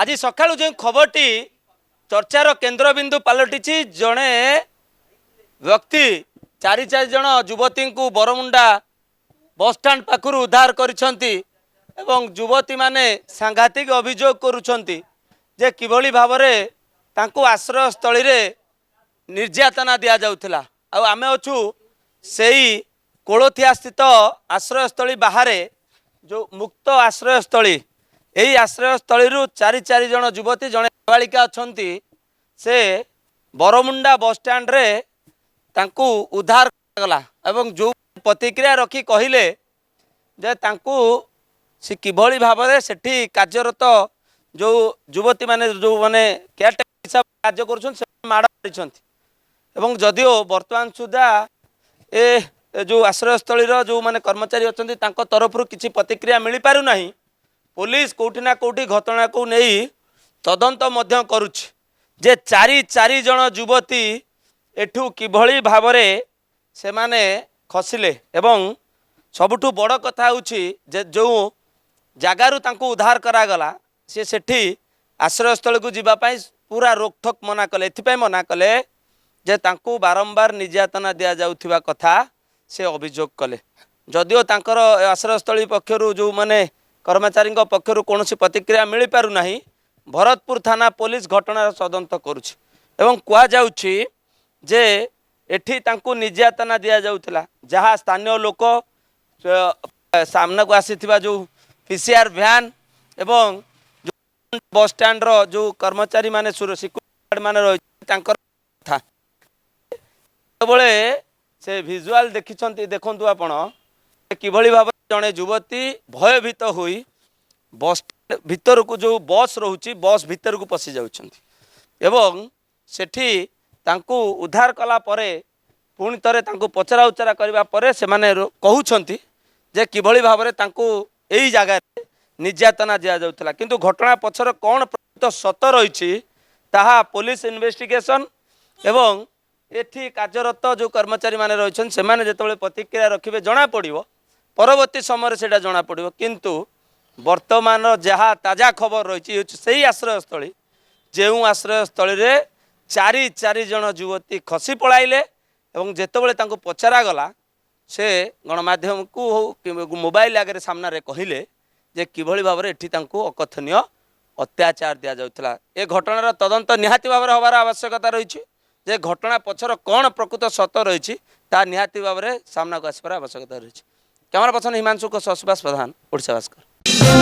आज सका जो खबरटी चर्चार केन्द्रबिंदु पलटि जड़े व्यक्ति चारि चार जन युवती को बरमुंडा बस स्टाण्ड पाखर उद्धार करिसेंती एवं युवती माने सांघातिक अभियोग करुछंती जे किभली भावरे तांको आश्रय स्थली रे निर्यातना दिया जाउथिला। आ आमे अछु सेही कोलोथिया स्थित आश्रय स्थली बाहर जो मुक्त आश्रय स्थली यही आश्रय स्थली चारि चार जन युवती जड़े नाबालिका अच्छा से बरमुंडा बस स्टाण्ड रे तांकू उद्धार गला एवं जो प्रतिक्रिया रखी कहले जे तांकू से किभली भाव सेठी कार्यरत जो युवती माने जो माने केयरटेकर हिसाब कार्य कर माड़ मारी जदिओ वर्तमान सुधा ए जो आश्रयस्थलीर जो माने कर्मचारी अच्छा तरफ किसी प्रतिक्रिया मिल पारु नहीं। पुलिस कोठी ना कोठी घटना को नहीं तदंत मध्य करुछि जे चारि चारि जन युवती एठू किभली भावरे से माने खसिले एवं सबुठु बड़ कथा होछि जे जो जगारू तांको उद्धार करागला सी सेठी आश्रयस्थल को जीवाई पूरा रोकठोक मना कले एथिपाई मना कले जे तांको बारंबार निर्यातना दिया जाउथिबा कथा से अभियोग कले जदिओ तांकर आश्रयस्थली पक्षरु जो माने कर्मचारी पक्षरु कौनसी प्रतिक्रिया मिल पारु नाही। भरतपुर थाना पुलिस घटनार तदंत करुछि एवं कुआ जाउछि जे एठी तांको निर्यातना दिया जाउथिला जहाँ स्थानीय लोक सामना को आसीथिबा जो पीसीआर भ्यान एवं जो बस स्टैंड रो जो कर्मचारी माने सिक्यूरिटी माने रही तांकर था से विजुआल देखिछंती देखंतु आपण किभली भाव जड़े युवती भयभीत होई बस भीतर को जो बस रोची बस भीतर को पशि जाउछंती एवं सेठी तांको उद्धार कला परे पुणी तरे तांको पचरा उचरा करबा परे से माने कहउछंती जे किभली भाव तांको एई जगह निर्यातना दिया जाउथला किंतु घटना पछर कौन प्रकृत सत रही ताहा पुलिस इन्वेस्टिगेशन एवं एठी कार्यरत जो कर्मचारी माने रहिछन से माने जेतबेले प्रतिक्रिया रखिबे जना पड़िबो परवर्ती समय सेटा जना पड़िबो किंतु वर्तमान जहाँ ताजा खबर रही से आश्रयस्थली जो आश्रयस्थली रे चारि चारि जन युवती खसी पड़ाइले एवं जेतबेले तांको पचरा गला से गणमाध्यम को मोबाइल आगे सामने कहले जे किभली भाव एठी तांको अकथनीय अत्याचार दिया जाउथला। ए घटनार तदंत निहाती भाव हबार आवश्यकता रही जे घटना पछर कौन प्रकृत सत रही ता निहाती भाव सामना को आसबार आवश्यकता रही। कैमरा पर्सन हिमांशु को सुभाष प्रधान, ओडिशा भास्कर।